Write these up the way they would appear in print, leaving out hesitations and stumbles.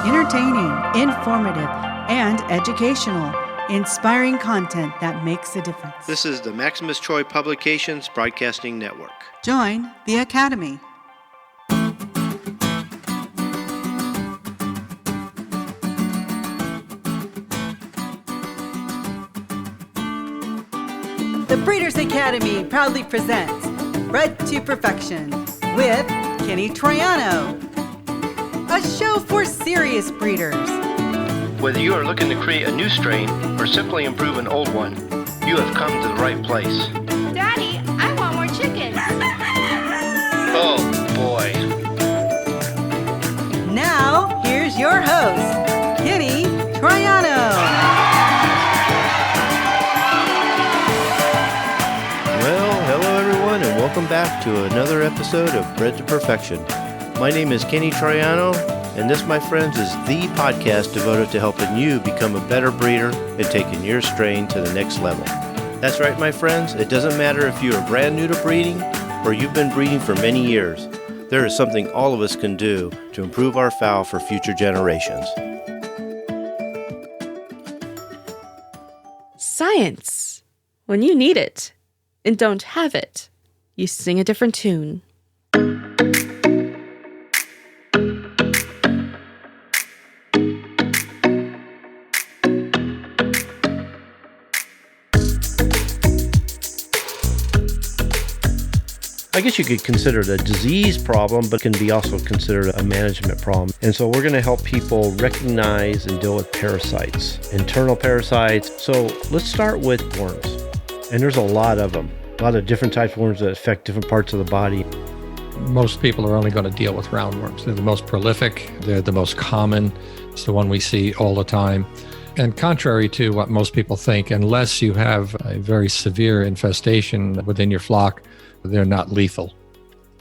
Entertaining, informative, and educational. Inspiring content that makes a difference. This is the Maximus Troy Publications Broadcasting Network. Join the Academy. The Breeders' Academy proudly presents Bred to Perfection with Kenny Troiano, a show for serious breeders. Whether you are looking to create a new strain or simply improve an old one, you have come to the right place. Daddy, I want more chickens. Oh, boy. Now, here's your host, Kenny Troiano. Well, hello everyone, and welcome back to another episode of Bred to Perfection. My name is Kenny Troiano, and this, my friends, is the podcast devoted to helping you become a better breeder and taking your strain to the next level. That's right, my friends. It doesn't matter if you are brand new to breeding or you've been breeding for many years. There is something all of us can do to improve our fowl for future generations. Science. When you need it and don't have it, you sing a different tune. I guess you could consider it a disease problem, but can be also considered a management problem. And so we're going to help people recognize and deal with parasites, internal parasites. So let's start with worms. And there's a lot of them, a lot of different types of worms that affect different parts of the body. Most people are only going to deal with roundworms. They're the most prolific. They're the most common. It's the one we see all the time. And contrary to what most people think, unless you have a very severe infestation within your flock, they're not lethal,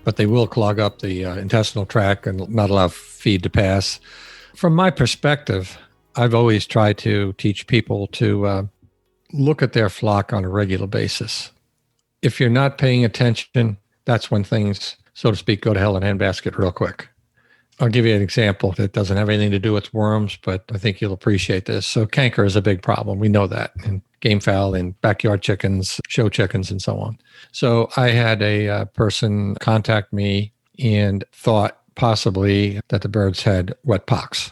but they will clog up the intestinal tract and not allow feed to pass. From my perspective, I've always tried to teach people to look at their flock on a regular basis. If you're not paying attention, that's when things, so to speak, go to hell in a handbasket real quick. I'll give you an example that doesn't have anything to do with worms, but I think you'll appreciate this. So canker is a big problem. We know that in gamefowl, in backyard chickens, show chickens, and so on. So I had a person contact me and thought possibly that the birds had wet pox.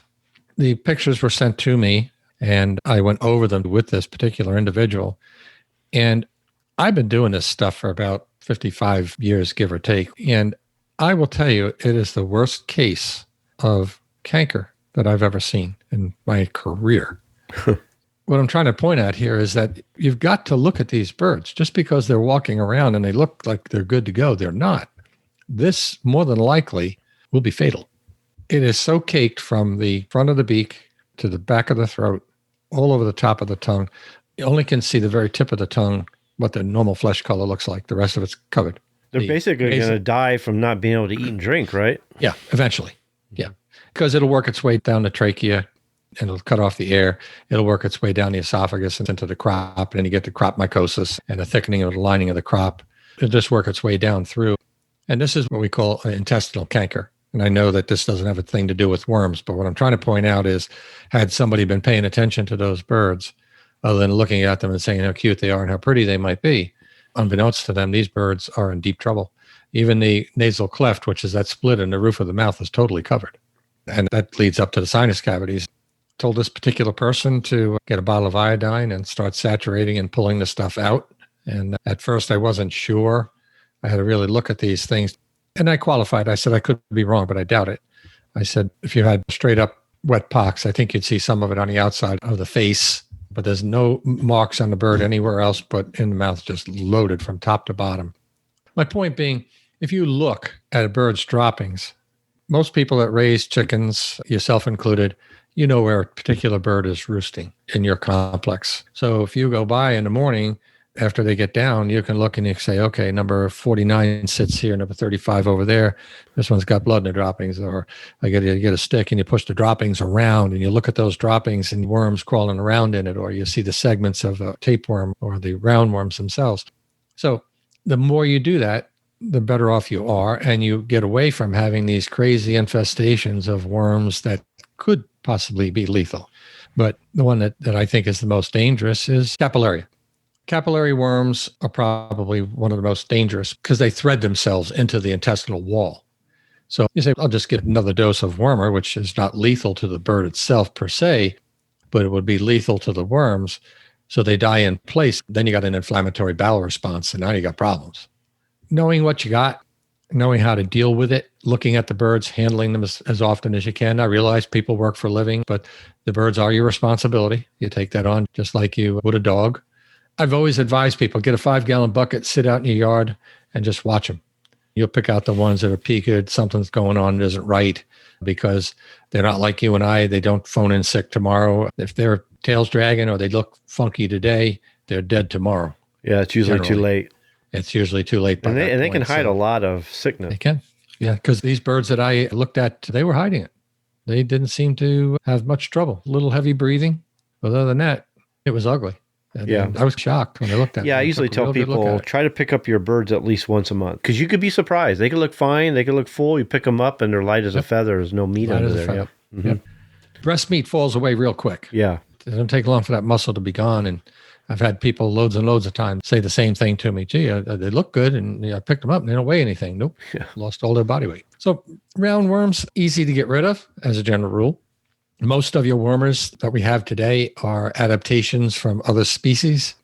The pictures were sent to me, and I went over them with this particular individual. And I've been doing this stuff for about 55 years, give or take. And I will tell you, it is the worst case of canker that I've ever seen in my career. What I'm trying to point out here is that you've got to look at these birds. Just because they're walking around and they look like they're good to go, they're not. This, more than likely, will be fatal. It is so caked from the front of the beak to the back of the throat, all over the top of the tongue. You only can see the very tip of the tongue, what the normal flesh color looks like. The rest of it's covered. They're basically going to die from not being able to eat and drink, right? Yeah, eventually. Yeah, because it'll work its way down the trachea and it'll cut off the air. It'll work its way down the esophagus and into the crop. And then you get the crop mycosis and the thickening of the lining of the crop. It'll just work its way down through. And this is what we call an intestinal canker. And I know that this doesn't have a thing to do with worms, but what I'm trying to point out is, had somebody been paying attention to those birds, other than looking at them and saying how cute they are and how pretty they might be, unbeknownst to them, these birds are in deep trouble. Even the nasal cleft, which is that split in the roof of the mouth, is totally covered. And that leads up to the sinus cavities. Told this particular person to get a bottle of iodine and start saturating and pulling the stuff out. And at first I wasn't sure. I had to really look at these things. And I qualified. I said, I could be wrong, but I doubt it. I said, if you had straight up wet pox, I think you'd see some of it on the outside of the face, but there's no marks on the bird anywhere else but in the mouth, just loaded from top to bottom. My point being, if you look at a bird's droppings, most people that raise chickens, yourself included, you know where a particular bird is roosting in your complex. So if you go by in the morning, after they get down, you can look and you can say, okay, number 49 sits here, number 35 over there. This one's got blood in the droppings. Or you get a stick and you push the droppings around and you look at those droppings and worms crawling around in it, or you see the segments of a tapeworm or the roundworms themselves. So the more you do that, the better off you are, and you get away from having these crazy infestations of worms that could possibly be lethal. But the one that I think is the most dangerous is capillary. Capillary worms are probably one of the most dangerous because they thread themselves into the intestinal wall. So you say, I'll just get another dose of wormer, which is not lethal to the bird itself per se, but it would be lethal to the worms. So they die in place. Then you got an inflammatory bowel response, and now you got problems. Knowing what you got, knowing how to deal with it, looking at the birds, handling them as often as you can. I realize people work for a living, but the birds are your responsibility. You take that on just like you would a dog. I've always advised people, get a 5-gallon bucket, sit out in your yard, and just watch them. You'll pick out the ones that are peaked, something's going on that isn't right, because they're not like you and I. They don't phone in sick tomorrow. If their tail's dragging or they look funky today, they're dead tomorrow. Yeah, it's usually too late. It's usually too late. And they can hide a lot of sickness. They can. Yeah, because these birds that I looked at, they were hiding it. They didn't seem to have much trouble. A little heavy breathing. But other than that, it was ugly. And I was shocked when I looked at it. Yeah, I usually tell people, try to pick up your birds at least once a month. Because you could be surprised. They could look fine. They could look full. You pick them up and they're light as a feather. There's no meat under there. Yep. Mm-hmm. Yep. Breast meat falls away real quick. Yeah. It doesn't take long for that muscle to be gone. And I've had people loads and loads of times say the same thing to me. Gee, they look good, and I picked them up, and they don't weigh anything. Nope, lost all their body weight. So roundworms, easy to get rid of as a general rule. Most of your wormers that we have today are adaptations from other species.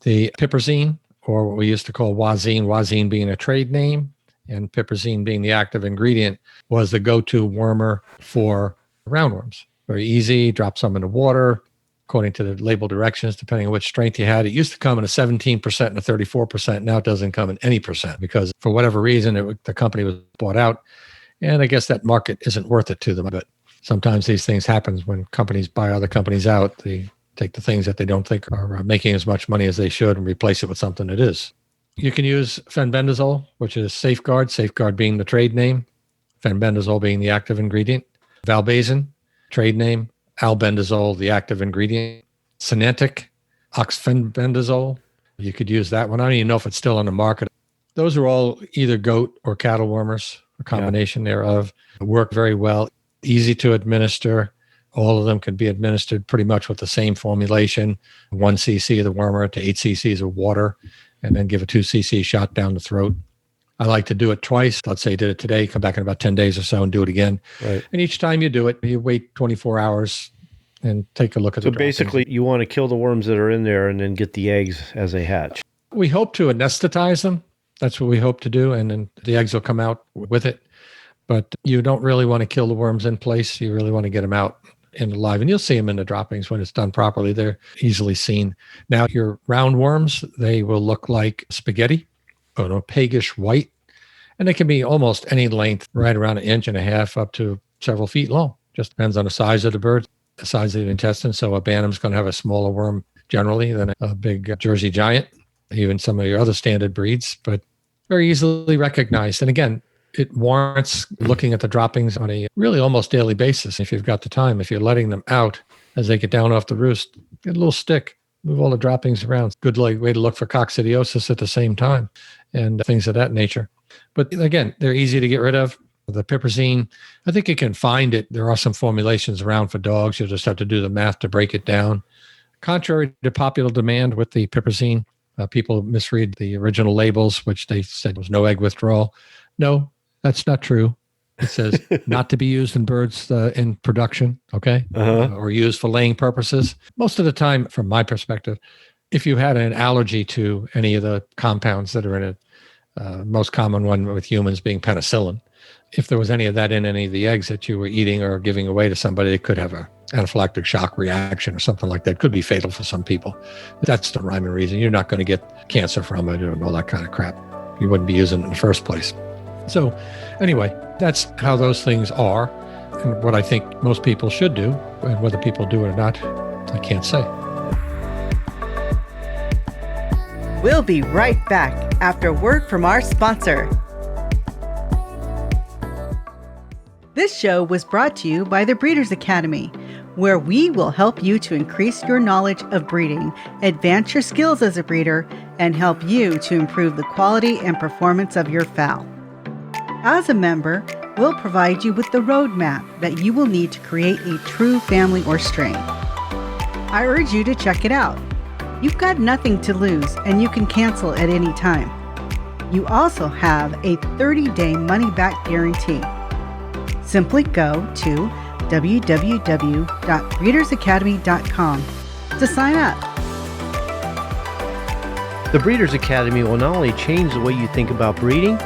The piperazine, or what we used to call wazine being a trade name, and piperazine being the active ingredient, was the go-to wormer for roundworms. Very easy, drop some in the water, according to the label directions, depending on which strength you had. It used to come in a 17% and a 34%. Now it doesn't come in any percent because for whatever reason, the company was bought out. And I guess that market isn't worth it to them. But sometimes these things happen when companies buy other companies out. They take the things that they don't think are making as much money as they should and replace it with something that is. You can use fenbendazole, which is Safeguard being the trade name, fenbendazole being the active ingredient, valbazen, trade name, albendazole, the active ingredient, Synantic, oxfenbendazole. You could use that one. I don't even know if it's still on the market. Those are all either goat or cattle wormers, a combination thereof. Work very well, easy to administer. All of them can be administered pretty much with the same formulation, 1 cc of the wormer to 8 cc's of water, and then give a 2 cc shot down the throat. I like to do it twice. Let's say I did it today, come back in about 10 days or so and do it again. Right. And each time you do it, you wait 24 hours and take a look at the droppings. So basically, you want to kill the worms that are in there and then get the eggs as they hatch. We hope to anesthetize them. That's what we hope to do. And then the eggs will come out with it. But you don't really want to kill the worms in place. You really want to get them out and alive. And you'll see them in the droppings when it's done properly. They're easily seen. Now, your roundworms, they will look like spaghetti, or an opaquish white. And they can be almost any length, right around 1.5 inches up to several feet long. Just depends on the size of the bird, the size of the intestine. So a bantam's going to have a smaller worm generally than a big Jersey giant, even some of your other standard breeds, but very easily recognized. And again, it warrants looking at the droppings on a really almost daily basis. If you've got the time, if you're letting them out as they get down off the roost, get a little stick, move all the droppings around. Good way to look for coccidiosis at the same time and things of that nature. But again, they're easy to get rid of. The piperazine, I think you can find it. There are some formulations around for dogs. You'll just have to do the math to break it down. Contrary to popular demand with the piperazine, people misread the original labels, which they said was no egg withdrawal. No, that's not true. It says not to be used in birds in production, okay, or used for laying purposes. Most of the time, from my perspective, if you had an allergy to any of the compounds that are in it, most common one with humans being penicillin, if there was any of that in any of the eggs that you were eating or giving away to somebody, it could have an anaphylactic shock reaction or something like that. It could be fatal for some people. That's the rhyme and reason. You're not going to get cancer from it and all that kind of crap. You wouldn't be using it in the first place. So anyway, that's how those things are and what I think most people should do. And whether people do it or not, I can't say. We'll be right back after a word from our sponsor. This show was brought to you by the Breeders' Academy, where we will help you to increase your knowledge of breeding, advance your skills as a breeder, and help you to improve the quality and performance of your fowl. As a member, we'll provide you with the roadmap that you will need to create a true family or strain. I urge you to check it out. You've got nothing to lose and you can cancel at any time. You also have a 30-day money-back guarantee. Simply go to www.breedersacademy.com to sign up. The Breeders Academy will not only change the way you think about breeding,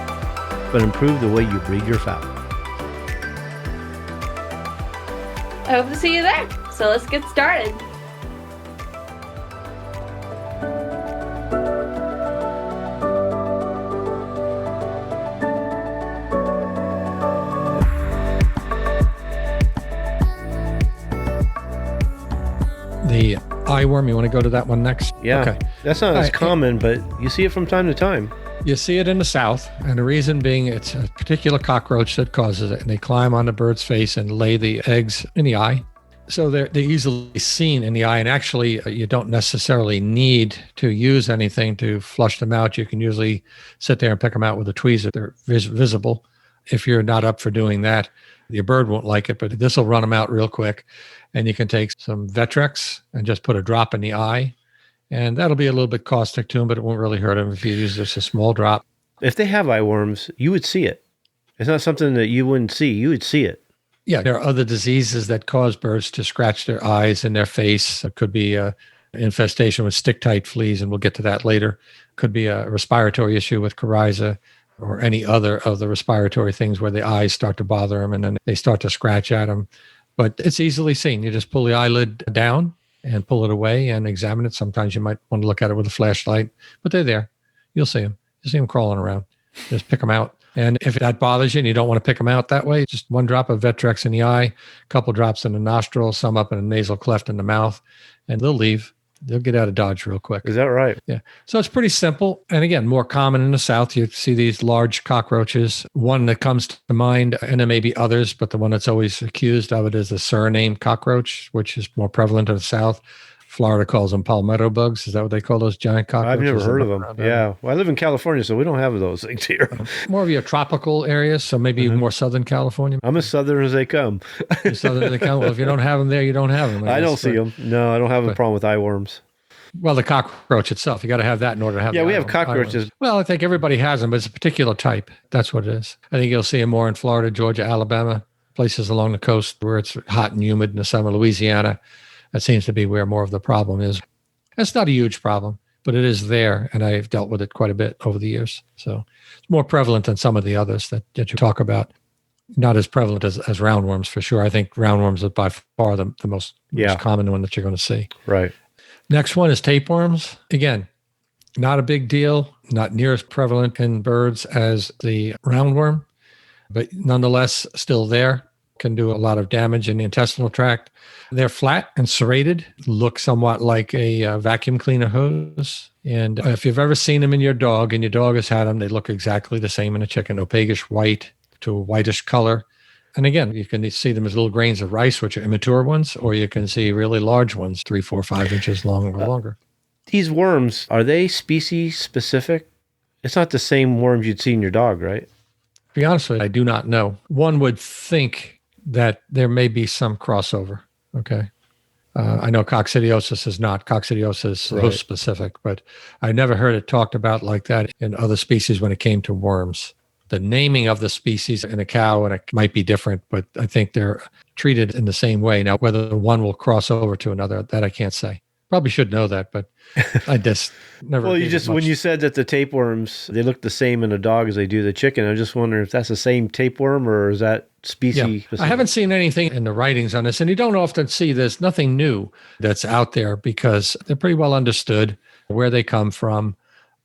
but improve the way you breed your fowl. I hope to see you there. So let's get started. The eyeworm, you want to go to that one next? Yeah, Okay. that's not as common, but you see it from time to time. You see it in the south, and the reason being it's a particular cockroach that causes it, and they climb on the bird's face and lay the eggs in the eye. So they're easily seen in the eye, and actually you don't necessarily need to use anything to flush them out. You can usually sit there and pick them out with a tweezer. They're visible. If you're not up for doing that, your bird won't like it, but this will run them out real quick. And you can take some Vetrex and just put a drop in the eye. And that'll be a little bit caustic to them, but it won't really hurt them if you use just a small drop. If they have eye worms, you would see it. It's not something that you wouldn't see. You would see it. Yeah, there are other diseases that cause birds to scratch their eyes and their face. It could be an infestation with stick-tite fleas, and we'll get to that later. Could be a respiratory issue with coryza or any other of the respiratory things where the eyes start to bother them and then they start to scratch at them. But it's easily seen. You just pull the eyelid down and pull it away and examine it. Sometimes you might want to look at it with a flashlight, but they're there. You'll see them. You'll see them crawling around. Just pick them out. And if that bothers you and you don't want to pick them out that way, just one drop of Vetrex in the eye, a couple drops in the nostril, some up in a nasal cleft in the mouth, and they'll leave. They'll get out of Dodge real quick. Is that right? Yeah. So it's pretty simple. And again, more common in the South. You see these large cockroaches. One that comes to mind, and there may be others, but the one that's always accused of it is the surname cockroach, which is more prevalent in the South. Florida calls them palmetto bugs. Is that what they call those giant cockroaches? I've never heard of them. Yeah. Well, I live in California, so we don't have those things here. More of your tropical areas, so maybe more Southern California. I'm as southern as they come. Southern as they come. Well, if you don't have them there, you don't have them. I don't see them. No, I don't have a problem with eye worms. Well, the cockroach itself, you got to have that in order to have. Yeah, we have eye cockroaches. worms. Well, I think everybody has them, but it's a particular type. That's what it is. I think you'll see them more in Florida, Georgia, Alabama, places along the coast where it's hot and humid in the summer. Louisiana, that seems to be where more of the problem is. It's not a huge problem, but it is there, and I've dealt with it quite a bit over the years. So it's more prevalent than some of the others that you talk about. Not as prevalent as roundworms, for sure. I think roundworms are by far the most common one that you're going to see. Right. Next one is tapeworms. Again, not a big deal, not near as prevalent in birds as the roundworm, but nonetheless still there. Can do a lot of damage in the intestinal tract. They're flat and serrated, look somewhat like a vacuum cleaner hose. And if you've ever seen them in your dog and your dog has had them, they look exactly the same in a chicken, opaquish white to a whitish color. And again, you can see them as little grains of rice, which are immature ones, or you can see really large ones, 3, 4, 5 inches long or longer. These worms, are they species specific? It's not the same worms you'd see in your dog, right? To be honest with you, I do not know. One would think that there may be some crossover. Okay. I know coccidiosis is not. Coccidiosis is host specific, but I never heard it talked about like that in other species when it came to worms. The naming of the species in a cow and it might be different, but I think they're treated in the same way. Now, whether one will cross over to another, that I can't say. Probably should know that, but I just never. Well, when you said that the tapeworms, they look the same in a dog as they do the chicken, I'm just wondering if that's the same tapeworm or is that species specific? I haven't seen anything in the writings on this, and you don't often see there's nothing new that's out there because they're pretty well understood where they come from.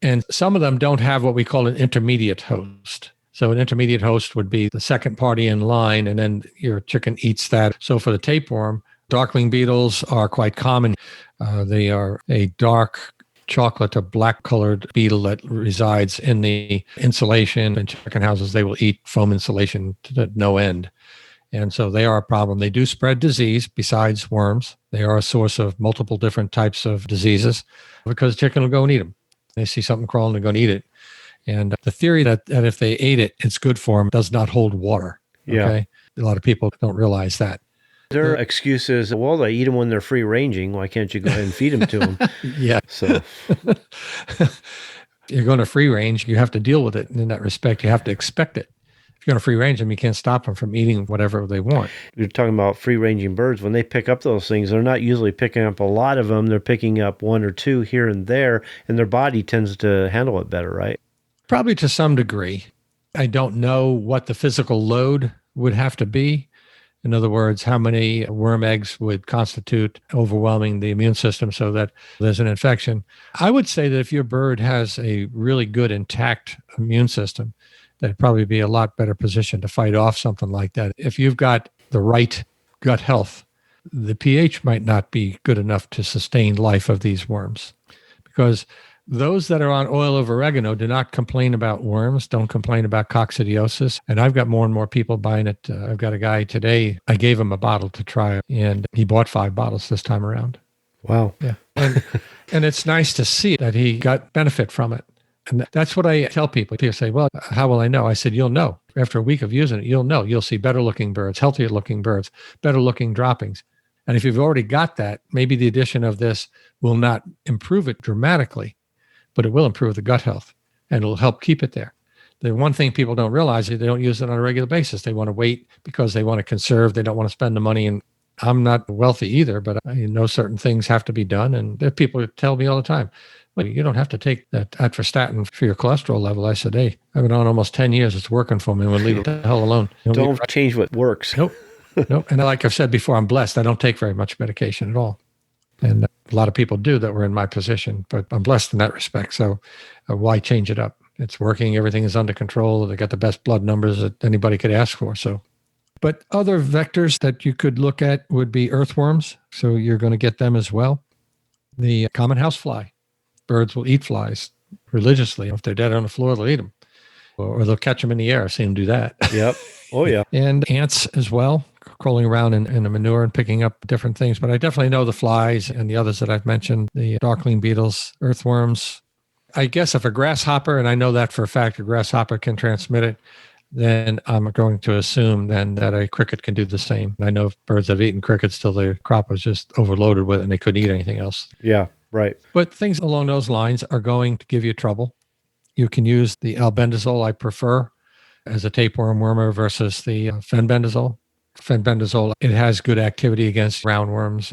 And some of them don't have what we call an intermediate host. So an intermediate host would be the second party in line, and then your chicken eats that. So for the tapeworm, darkling beetles are quite common. They are a dark chocolate to black colored beetle that resides in the insulation in chicken houses. They will eat foam insulation to no end. And so they are a problem. They do spread disease besides worms. They are a source of multiple different types of diseases because chicken will go and eat them. They see something crawling, they're going to eat it. And the theory that if they ate it, it's good for them does not hold water. Yeah. Okay. A lot of people don't realize that. Their excuse is, well, they eat them when they're free ranging. Why can't you go ahead and feed them to them? Yeah. So, You're going to free range, you have to deal with it. And in that respect, you have to expect it. If you're going to free range them, you can't stop them from eating whatever they want. you're talking about free ranging birds. When they pick up those things, they're not usually picking up a lot of them. They're picking up one or two here and there, and their body tends to handle it better, right? Probably to some degree. I don't know what the physical load would have to be. In other words, how many worm eggs would constitute overwhelming the immune system so that there's an infection. I would say that if your bird has a really good intact immune system, that'd probably be a lot better position to fight off something like that. If you've got the right gut health, the pH might not be good enough to sustain life of these worms, because those that are on oil of oregano do not complain about worms, don't complain about coccidiosis. And I've got more and more people buying it. I've got a guy today, I gave him a bottle to try, and he bought 5 bottles this time around. Wow. Yeah. And it's nice to see that he got benefit from it. And that's what I tell people. People say, well, how will I know? I said, you'll know. After a week of using it, you'll know. You'll see better looking birds, healthier looking birds, better looking droppings. And if you've already got that, maybe the addition of this will not improve it dramatically, but it will improve the gut health and it'll help keep it there. The one thing people don't realize is they don't use it on a regular basis. They want to wait because they want to conserve. They don't want to spend the money. And I'm not wealthy either, but I know certain things have to be done. And there are people who tell me all the time, well, you don't have to take that atorvastatin for your cholesterol level. I said, hey, I've been on almost 10 years. It's working for me. We'll leave it the hell alone. Don't change what works. Nope. Nope. And like I've said before, I'm blessed. I don't take very much medication at all. And a lot of people do that were in my position, but I'm blessed in that respect. So why change it up? It's working. Everything is under control. They got the best blood numbers that anybody could ask for. So, but other vectors that you could look at would be earthworms. So you're going to get them as well. The common housefly. Birds will eat flies religiously. If they're dead on the floor, they'll eat them. Or they'll catch them in the air. I've seen them do that. Yep. Oh, yeah. And ants as well, crawling around in the manure and picking up different things. But I definitely know the flies and the others that I've mentioned, the darkling beetles, earthworms. I guess if a grasshopper, and I know that for a fact, a grasshopper can transmit it, then I'm going to assume then that a cricket can do the same. I know birds have eaten crickets till their crop was just overloaded with it and they couldn't eat anything else. Yeah, right. But things along those lines are going to give you trouble. You can use the albendazole, I prefer, as a tapeworm wormer versus the fenbendazole. Fenbendazole, it has good activity against roundworms,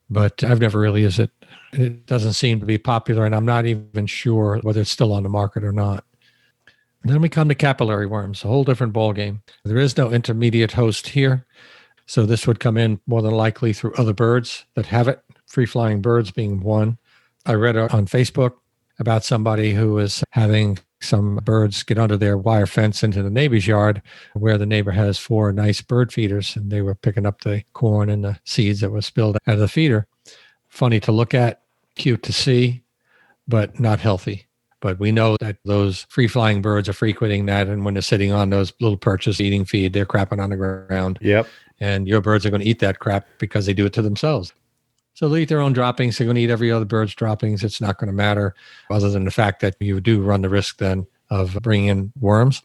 but I've never really used it. It doesn't seem to be popular, and I'm not even sure whether it's still on the market or not. And then we come to capillary worms, a whole different ballgame. There is no intermediate host here, so this would come in more than likely through other birds that have it, free-flying birds being one. I read on Facebook about somebody who was having some birds get under their wire fence into the neighbor's yard where the neighbor has 4 nice bird feeders, and they were picking up the corn and the seeds that were spilled out of the feeder. Funny to look at, cute to see, but not healthy. But we know that those free-flying birds are frequenting that, and when they're sitting on those little perches eating feed, they're crapping on the ground. Yep. And your birds are going to eat that crap because they do it to themselves. So they'll eat their own droppings. They're going to eat every other bird's droppings. It's not going to matter, other than the fact that you do run the risk then of bringing in worms,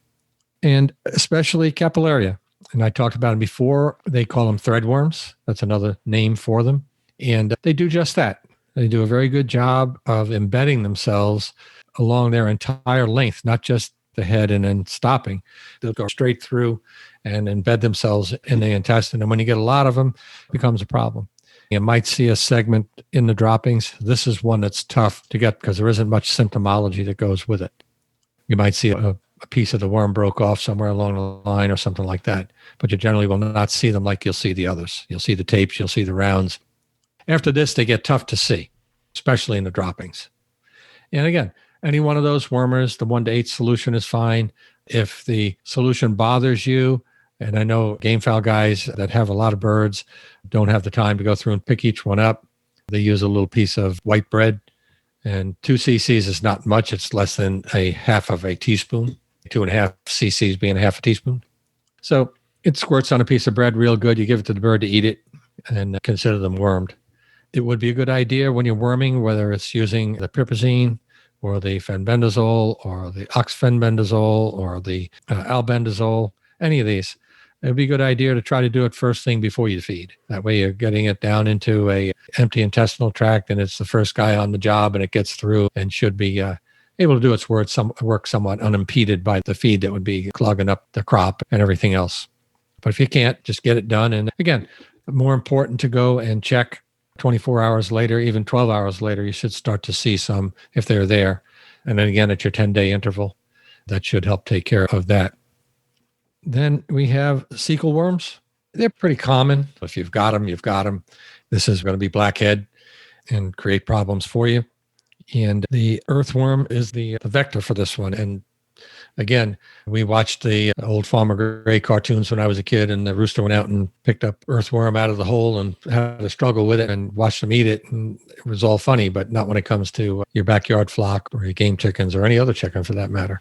and especially capillaria. And I talked about them before. They call them threadworms. That's another name for them. And they do just that. They do a very good job of embedding themselves along their entire length, not just the head and then stopping. They'll go straight through and embed themselves in the intestine. And when you get a lot of them, it becomes a problem. You might see a segment in the droppings. This is one that's tough to get because there isn't much symptomology that goes with it. You might see a piece of the worm broke off somewhere along the line or something like that, but you generally will not see them like you'll see the others. You'll see the tapes, you'll see the rounds. After this, they get tough to see, especially in the droppings. And again, any one of those wormers, the 1 to 8 solution is fine. If the solution bothers you, and I know gamefowl guys that have a lot of birds don't have the time to go through and pick each one up. They use a little piece of white bread, and 2 cc's is not much. It's less than a half of a teaspoon, 2.5 cc's being a half a teaspoon. So it squirts on a piece of bread real good. You give it to the bird to eat it and consider them wormed. It would be a good idea when you're worming, whether it's using the piperazine or the fenbendazole or the oxfenbendazole or the albendazole, any of these. it'd be a good idea to try to do it first thing before you feed. That way you're getting it down into a empty intestinal tract, and it's the first guy on the job, and it gets through and should be able to do its work somewhat unimpeded by the feed that would be clogging up the crop and everything else. But if you can't, just get it done. And again, more important to go and check 24 hours later, even 12 hours later, you should start to see some if they're there. And then again, at your 10-day interval, that should help take care of that. Then we have cecal worms. They're pretty common. If you've got them, you've got them. This is going to be blackhead and create problems for you. And the earthworm is the vector for this one. And again, we watched the old Farmer Gray cartoons when I was a kid, and the rooster went out and picked up earthworm out of the hole and had to struggle with it and watched them eat it. And it was all funny, but not when it comes to your backyard flock or your game chickens or any other chicken for that matter.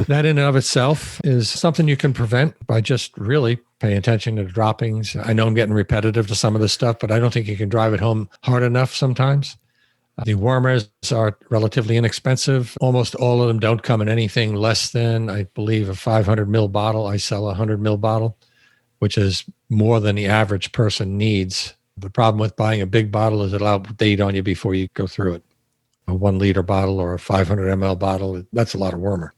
That in and of itself is something you can prevent by just really paying attention to the droppings. I know I'm getting repetitive to some of this stuff, but I don't think you can drive it home hard enough sometimes. The wormers are relatively inexpensive. Almost all of them don't come in anything less than, I believe, a 500 ml bottle. I sell a 100 ml bottle, which is more than the average person needs. The problem with buying a big bottle is it'll outdate on you before you go through it. A 1 liter bottle or a 500 ml bottle, that's a lot of wormer.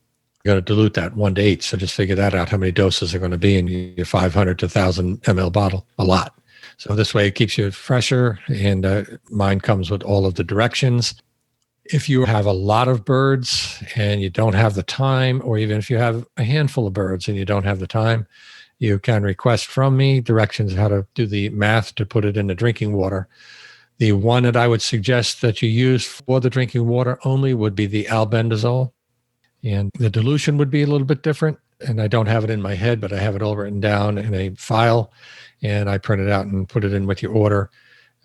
You're going to dilute that 1 to 8. So just figure that out, how many doses are going to be in your 500 to 1,000 ml bottle. A lot. So this way it keeps you fresher, and mine comes with all of the directions. If you have a lot of birds and you don't have the time, or even if you have a handful of birds and you don't have the time, you can request from me directions how to do the math to put it in the drinking water. The one that I would suggest that you use for the drinking water only would be the albendazole. And the dilution would be a little bit different. And I don't have it in my head, but I have it all written down in a file, and I print it out and put it in with your order.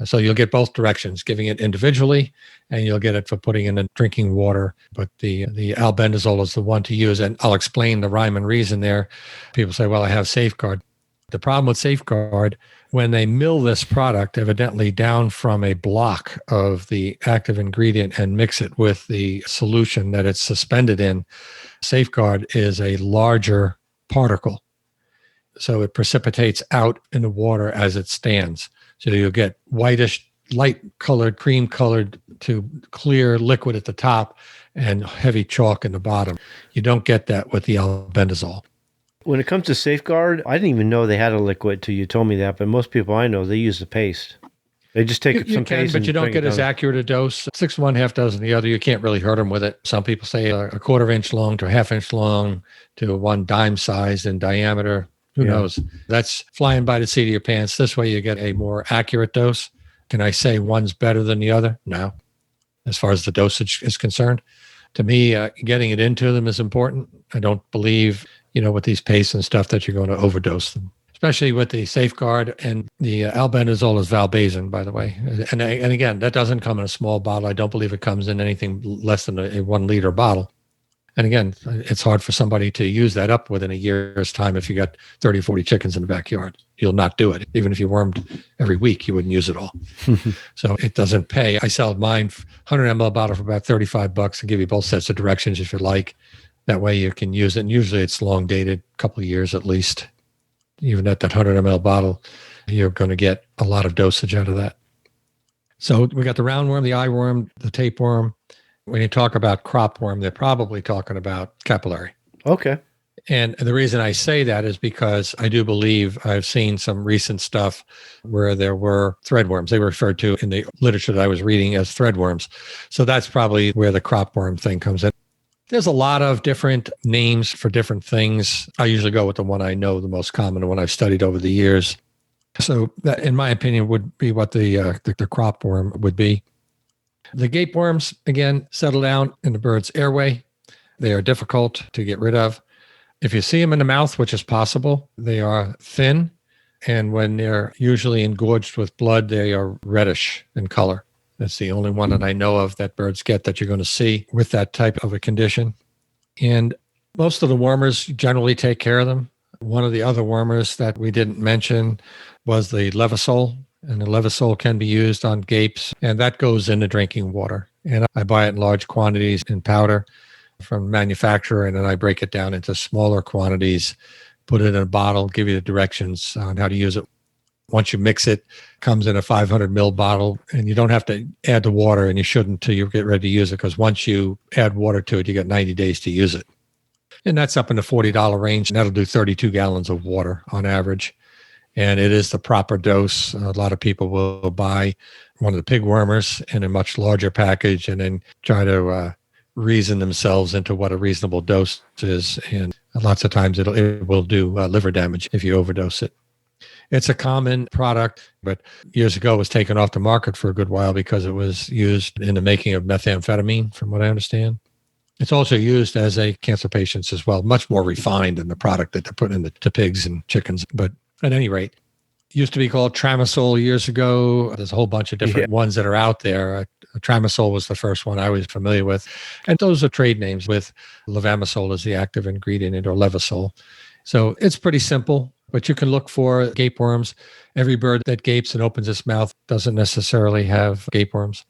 So you'll get both directions, giving it individually, and you'll get it for putting in the drinking water. But the albendazole is the one to use. And I'll explain the rhyme and reason there. People say, well, I have Safeguard. The problem with Safeguard, when they mill this product evidently down from a block of the active ingredient and mix it with the solution that it's suspended in, Safeguard is a larger particle. So it precipitates out in the water as it stands. So you'll get whitish, light-colored, cream-colored to clear liquid at the top and heavy chalk in the bottom. You don't get that with the albendazole. When it comes to Safeguard, I didn't even know they had a liquid till you told me that, but most people I know, they use the paste. They just take some paste, but you don't get as accurate a dose. 6 one, half dozen the other. You can't really hurt them with it. Some people say a 1/4 inch long to a 1/2 inch long to 1 dime size in diameter. Who knows? That's flying by the seat of your pants. This way you get a more accurate dose. Can I say one's better than the other? No. As far as the dosage is concerned. To me, getting it into them is important. I don't believe, with these pastes and stuff that you're going to overdose them, especially with the Safeguard. And the albendazole is valbazen, by the way. And again, that doesn't come in a small bottle. I don't believe it comes in anything less than a 1 liter bottle. And again, it's hard for somebody to use that up within a year's time. If you got 30, 40 chickens in the backyard, you'll not do it. Even if you wormed every week, you wouldn't use it all. So it doesn't pay. I sell mine 100 ml bottle for about $35 and give you both sets of directions if you like. That way you can use it. And usually it's long dated, a couple of years at least. Even at that 100 ml bottle, you're going to get a lot of dosage out of that. So we got the roundworm, the eyeworm, the tapeworm. When you talk about cropworm, they're probably talking about capillary. Okay. And the reason I say that is because I do believe I've seen some recent stuff where there were threadworms. They were referred to in the literature that I was reading as threadworms. So that's probably where the cropworm thing comes in. There's a lot of different names for different things. I usually go with the one I know, the most common, the one I've studied over the years. So that, in my opinion, would be what the cropworm would be. The gape worms, again, settle down in the bird's airway. They are difficult to get rid of. If you see them in the mouth, which is possible, they are thin. And when they're usually engorged with blood, they are reddish in color. That's the only one that I know of that birds get that you're going to see with that type of a condition. And most of the wormers generally take care of them. One of the other wormers that we didn't mention was the levosol. And the levosol can be used on gapes, and that goes into drinking water. And I buy it in large quantities in powder from the manufacturer, and then I break it down into smaller quantities put it in a bottle, give you the directions on how to use it. Once you mix it, comes in a 500 ml bottle, and you don't have to add the water, and you shouldn't until you get ready to use it, because once you add water to it, you got 90 days to use it. And that's up in the $40 range, and that'll do 32 gallons of water on average. And it is the proper dose. A lot of people will buy one of the pig wormers in a much larger package and then try to reason themselves into what a reasonable dose is. And lots of times it will do liver damage if you overdose it. It's a common product, but years ago it was taken off the market for a good while because it was used in the making of methamphetamine, from what I understand. It's also used as a cancer patients as well, much more refined than the product that they're putting into pigs and chickens. But at any rate, it used to be called Tramasol years ago. There's a whole bunch of different ones that are out there. Tramasol was the first one I was familiar with. And those are trade names, with levamisole as the active ingredient, or Levasol. So it's pretty simple, but you can look for gape worms. Every bird that gapes and opens its mouth doesn't necessarily have gape worms.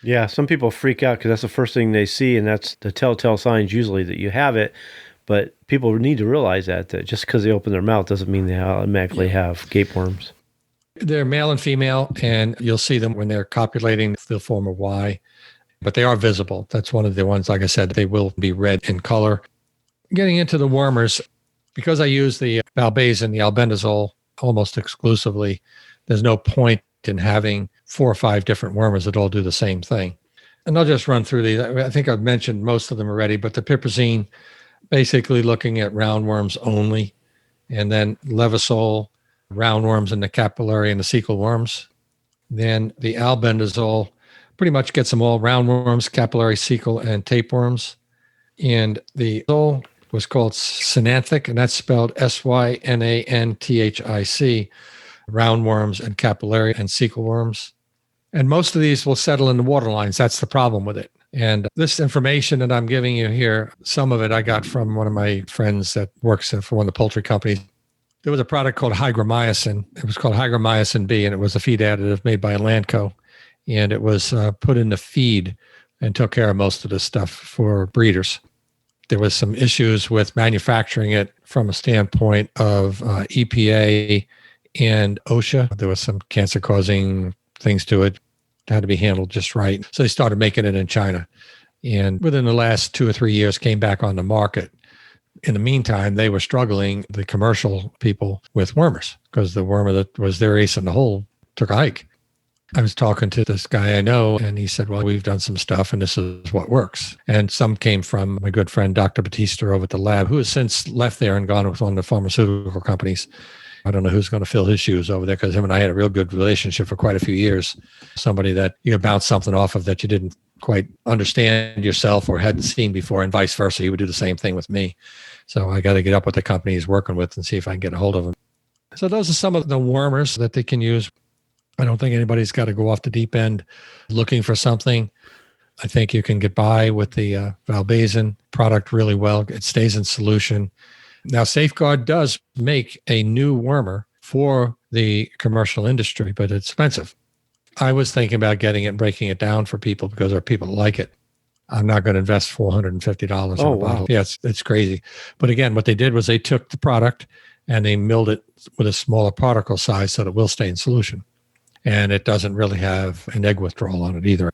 Yeah, some people freak out because that's the first thing they see, and that's the telltale signs usually that you have it. But people need to realize that just because they open their mouth doesn't mean they automatically have gape worms. They're male and female, and you'll see them when they're copulating. They'll form a Y, but they are visible. That's one of the ones, like I said, they will be red in color. Getting into the wormers, because I use the valbazen, the albendazole, almost exclusively, there's no point in having 4 or 5 different wormers that all do the same thing. And I'll just run through these. I think I've mentioned most of them already, but the piperazine, basically looking at roundworms only, and then Levasol, roundworms and the capillary and the cecal worms. Then the albendazole pretty much gets them all: roundworms, capillary, cecal, and tapeworms. And the azole was called Synanthic, and that's spelled Synanthic, roundworms and capillary and cecal worms. And most of these will settle in the water lines. That's the problem with it. And this information that I'm giving you here, some of it I got from one of my friends that works for one of the poultry companies. There was a product called hygromycin. It was called hygromycin B, and it was a feed additive made by Elanco. And it was put in the feed and took care of most of this stuff for breeders. There was some issues with manufacturing it from a standpoint of EPA and OSHA. There was some cancer-causing things to it. Had to be handled just right. So they started making it in China. And within the last 2 or 3 years, came back on the market. In the meantime, they were struggling, the commercial people, with wormers, because the wormer that was their ace in the hole took a hike. I was talking to this guy I know, and he said, well, we've done some stuff, and this is what works. And some came from my good friend, Dr. Batista, over at the lab, who has since left there and gone with one of the pharmaceutical companies. I don't know who's going to fill his shoes over there, because him and I had a real good relationship for quite a few years. Somebody that you could bounce something off of that you didn't quite understand yourself or hadn't seen before, and vice versa. He would do the same thing with me. So I got to get up with the company he's working with and see if I can get a hold of him. So those are some of the wormers that they can use. I don't think anybody's got to go off the deep end looking for something. I think you can get by with the valbazen product really well. It stays in solution. Now, Safeguard does make a new wormer for the commercial industry, but it's expensive. I was thinking about getting it and breaking it down for people because there are people that like it. I'm not going to invest $450 in a bottle. Yeah, it's crazy. But again, what they did was they took the product and they milled it with a smaller particle size so that it will stay in solution. And it doesn't really have an egg withdrawal on it either.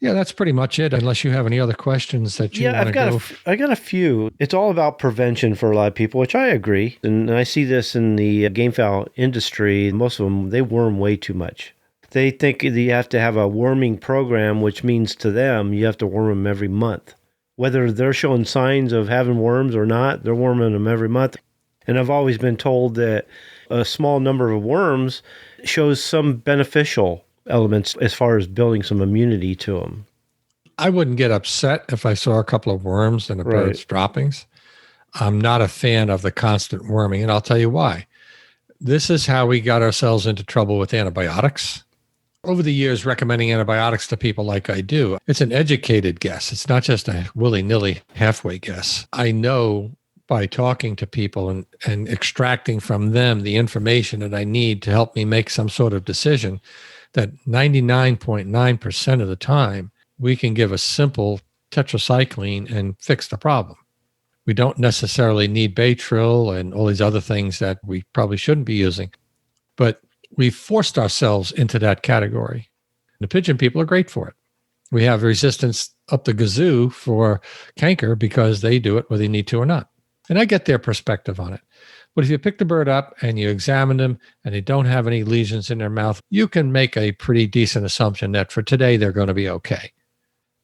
Yeah, that's pretty much it, unless you have any other questions that you want to go. I got a few. It's all about prevention for a lot of people, which I agree. And I see this in the gamefowl industry. Most of them, they worm way too much. They think you have to have a worming program, which means to them, you have to worm them every month. Whether they're showing signs of having worms or not, they're worming them every month. And I've always been told that a small number of worms shows some beneficial elements as far as building some immunity to them. I wouldn't get upset if I saw a couple of worms in a bird's droppings. I'm not a fan of the constant worming, and I'll tell you why. This is how we got ourselves into trouble with antibiotics. Over the years, recommending antibiotics to people like I do, it's an educated guess. It's not just a willy-nilly halfway guess. I know by talking to people and extracting from them the information that I need to help me make some sort of decision, that 99.9% of the time, we can give a simple tetracycline and fix the problem. We don't necessarily need Baytril and all these other things that we probably shouldn't be using, but we've forced ourselves into that category. The pigeon people are great for it. We have resistance up the gazoo for canker because they do it whether you need to or not. And I get their perspective on it. But if you pick the bird up and you examine them and they don't have any lesions in their mouth, you can make a pretty decent assumption that for today, they're going to be okay.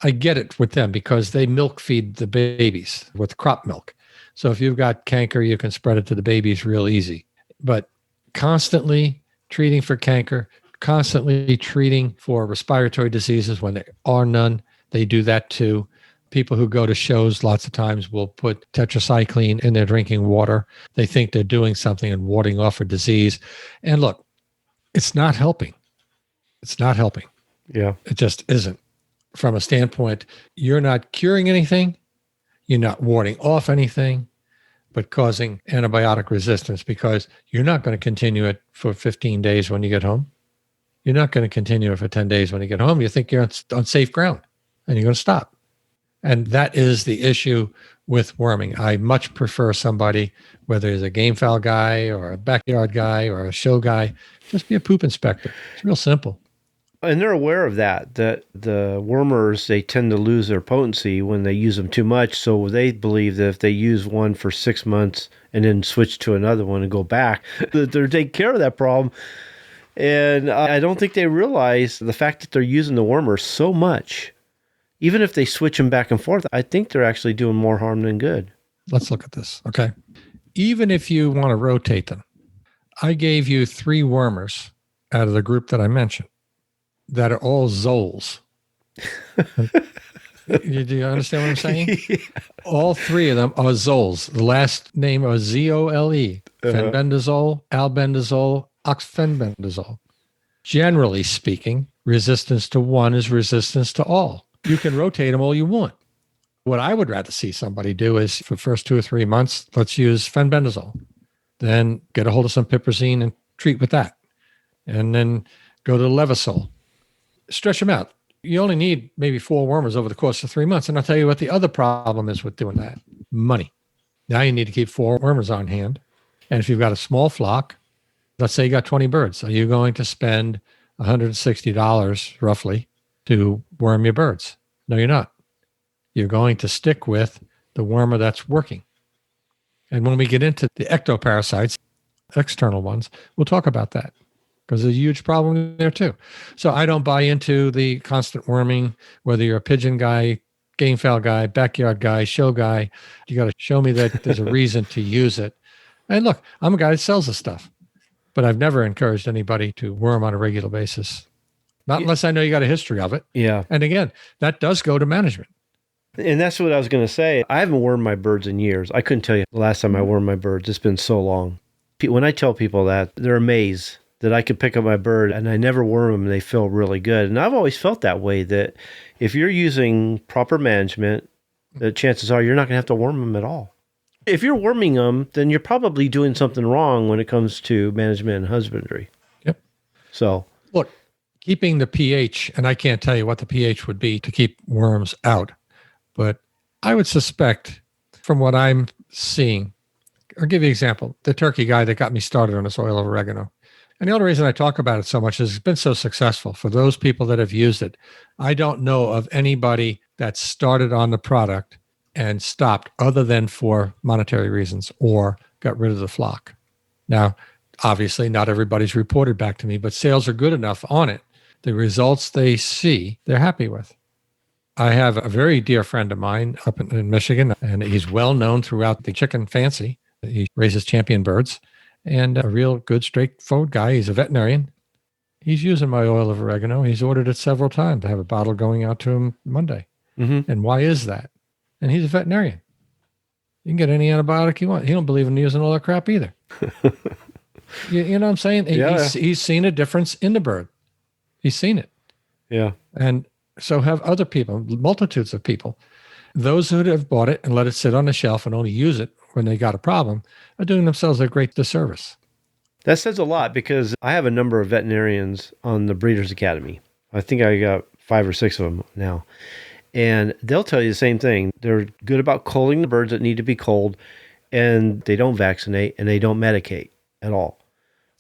I get it with them because they milk feed the babies with crop milk. So if you've got canker, you can spread it to the babies real easy. But constantly treating for canker, constantly treating for respiratory diseases when there are none, they do that too. People who go to shows lots of times will put tetracycline in their drinking water. They think they're doing something and warding off a disease. And look, it's not helping. It's not helping. Yeah. It just isn't. From a standpoint, you're not curing anything, you're not warding off anything, but causing antibiotic resistance because you're not going to continue it for 15 days when you get home. You're not going to continue it for 10 days when you get home. You think you're on safe ground and you're going to stop. And that is the issue with worming. I much prefer somebody, whether he's a gamefowl guy or a backyard guy or a show guy, just be a poop inspector. It's real simple. And they're aware of that the wormers, they tend to lose their potency when they use them too much. So they believe that if they use one for 6 months and then switch to another one and go back, that they're taking care of that problem. And I don't think they realize the fact that they're using the wormers so much. Even if they switch them back and forth, I think they're actually doing more harm than good. Let's look at this, okay? Even if you want to rotate them, I gave you 3 wormers out of the group that I mentioned that are all Zoles. Do you understand what I'm saying? Yeah. All 3 of them are Zoles. The last name are Z-O-L-E. Fenbendazole, albendazole, oxfenbendazole. Generally speaking, resistance to one is resistance to all. You can rotate them all you want. What I would rather see somebody do is for the first 2 or 3 months, let's use fenbendazole. Then get a hold of some piperazine and treat with that. And then go to Levosol. Stretch them out. You only need maybe 4 wormers over the course of 3 months. And I'll tell you what the other problem is with doing that. Money. Now you need to keep 4 wormers on hand. And if you've got a small flock, let's say you got 20 birds. Are you going to spend $160 roughly to worm your birds? No, you're not. You're going to stick with the wormer that's working. And when we get into the ectoparasites, external ones, we'll talk about that because there's a huge problem there too. So I don't buy into the constant worming, whether you're a pigeon guy, gamefowl guy, backyard guy, show guy. You got to show me that there's a reason to use it. And look, I'm a guy that sells this stuff, but I've never encouraged anybody to worm on a regular basis. Not unless I know you got a history of it. Yeah. And again, that does go to management. And that's what I was going to say. I haven't wormed my birds in years. I couldn't tell you the last time I wormed my birds. It's been so long. When I tell people that, they're amazed that I could pick up my bird and I never worm them and they feel really good. And I've always felt that way, that if you're using proper management, the chances are you're not going to have to worm them at all. If you're worming them, then you're probably doing something wrong when it comes to management and husbandry. Yep. So, look, keeping the pH, and I can't tell you what the pH would be to keep worms out, but I would suspect from what I'm seeing, I'll give you an example. The turkey guy that got me started on this oil of oregano. And the only reason I talk about it so much is it's been so successful for those people that have used it. I don't know of anybody that started on the product and stopped other than for monetary reasons or got rid of the flock. Now, obviously, not everybody's reported back to me, but sales are good enough on it. The results they see, they're happy with. I have a very dear friend of mine up in Michigan, and he's well known throughout the chicken fancy. He raises champion birds and a real good, straightforward guy. He's a veterinarian. He's using my oil of oregano. He's ordered it several times. I have a bottle going out to him Monday. Mm-hmm. And why is that? And he's a veterinarian. You can get any antibiotic you want. He don't believe in using all that crap either. You know what I'm saying? Yeah. He's seen a difference in the bird. He's seen it. Yeah. And so have other people, multitudes of people. Those who have bought it and let it sit on the shelf and only use it when they got a problem are doing themselves a great disservice. That says a lot because I have a number of veterinarians on the Breeders' Academy. I think I got 5 or 6 of them now. And they'll tell you the same thing. They're good about culling the birds that need to be culled, and they don't vaccinate and they don't medicate at all.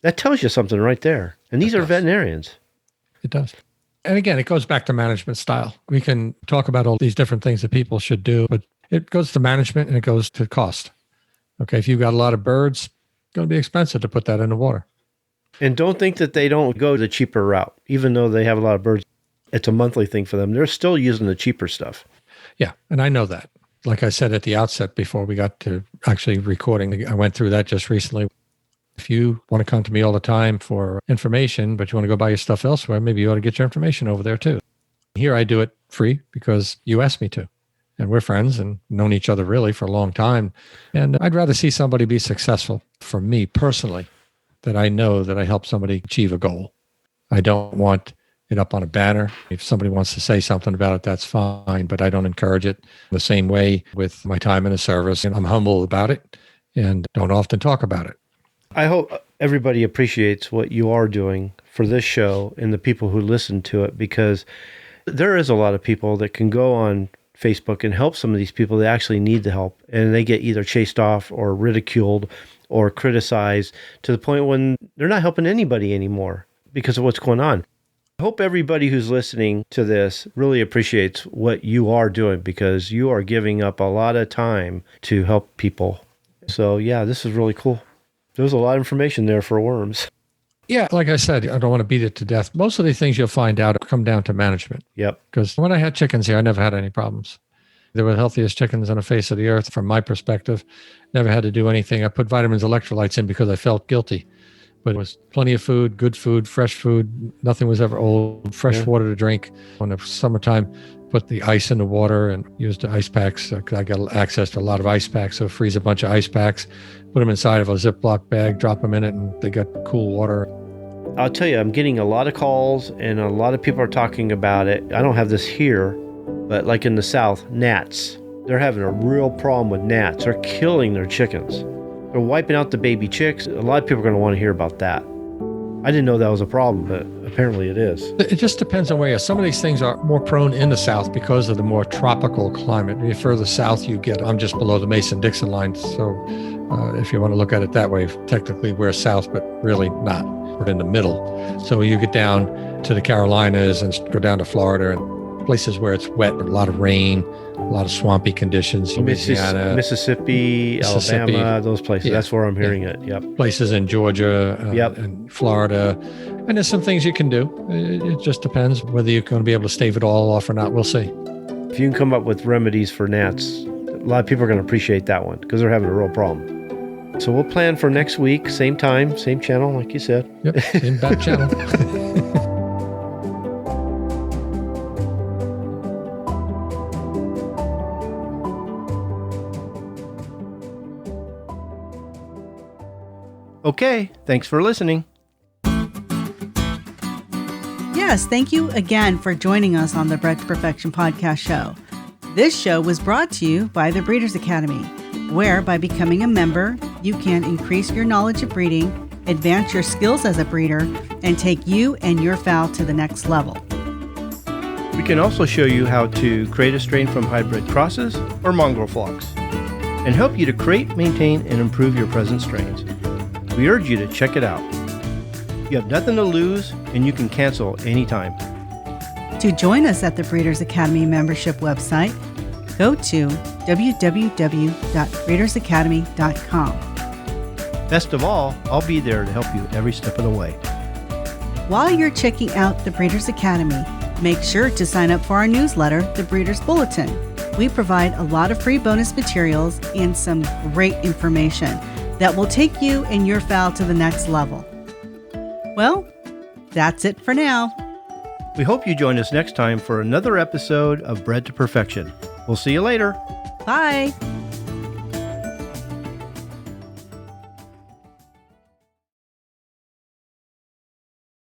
That tells you something right there. And these are veterinarians. It does. And again, it goes back to management style. We can talk about all these different things that people should do, but it goes to management and it goes to cost. Okay, if you've got a lot of birds, it's going to be expensive to put that in the water. And don't think that they don't go the cheaper route. Even though they have a lot of birds, it's a monthly thing for them. They're still using the cheaper stuff. Yeah, and I know that. Like I said at the outset before we got to actually recording, I went through that just recently. If you want to come to me all the time for information, but you want to go buy your stuff elsewhere, maybe you ought to get your information over there too. Here I do it free because you asked me to. And we're friends and known each other really for a long time. And I'd rather see somebody be successful for me personally, that I know that I helped somebody achieve a goal. I don't want it up on a banner. If somebody wants to say something about it, that's fine, but I don't encourage it. The same way with my time in the service, and I'm humble about it and don't often talk about it. I hope everybody appreciates what you are doing for this show and the people who listen to it, because there is a lot of people that can go on Facebook and help some of these people that actually need the help, and they get either chased off or ridiculed or criticized to the point when they're not helping anybody anymore because of what's going on. I hope everybody who's listening to this really appreciates what you are doing, because you are giving up a lot of time to help people. So yeah, this is really cool. There's a lot of information there for worms. Yeah, like I said, I don't want to beat it to death. Most of the things you'll find out come down to management. Yep. Because when I had chickens here, I never had any problems. They were the healthiest chickens on the face of the earth from my perspective. Never had to do anything. I put vitamins, electrolytes in because I felt guilty. But it was plenty of food, good food, fresh food. Nothing was ever old. Fresh water to drink. In the summertime, put the ice in the water and used the ice packs. I got access to a lot of ice packs, so freeze a bunch of ice packs, put them inside of a Ziploc bag, drop them in it, and they got cool water. I'll tell you, I'm getting a lot of calls and a lot of people are talking about it. I don't have this here, but like in the South, gnats. They're having a real problem with gnats. They're killing their chickens. They're wiping out the baby chicks. A lot of people are going to want to hear about that. I didn't know that was a problem, but apparently it is. It just depends on where you are. Some of these things are more prone in the South because of the more tropical climate. The further south you get, I'm just below the Mason-Dixon line. So if you want to look at it that way, technically we're south, but really not. We're in the middle. So you get down to the Carolinas and go down to Florida and places where it's wet, a lot of rain, a lot of swampy conditions. Louisiana, Mississippi, Alabama, those places. Yeah. That's where I'm hearing it. Yep. Places in Georgia and Florida. And there's some things you can do. It just depends whether you're going to be able to stave it all off or not. We'll see. If you can come up with remedies for gnats, a lot of people are going to appreciate that one because they're having a real problem. So we'll plan for next week, same time, same channel, like you said. Yep, same back channel. Okay, thanks for listening. Yes, thank you again for joining us on the Bred to Perfection podcast show. This show was brought to you by the Breeders Academy, where by becoming a member, you can increase your knowledge of breeding, advance your skills as a breeder, and take you and your fowl to the next level. We can also show you how to create a strain from hybrid crosses or mongrel flocks, and help you to create, maintain, and improve your present strains. We urge you to check it out. You have nothing to lose, and you can cancel anytime. To join us at the Breeders Academy membership website, go to www.breedersacademy.com. Best of all, I'll be there to help you every step of the way. While you're checking out the Breeders Academy, make sure to sign up for our newsletter, The Breeders Bulletin. We provide a lot of free bonus materials and some great information that will take you and your fowl to the next level. Well, that's it for now. We hope you join us next time for another episode of Bred to Perfection. We'll see you later. Bye.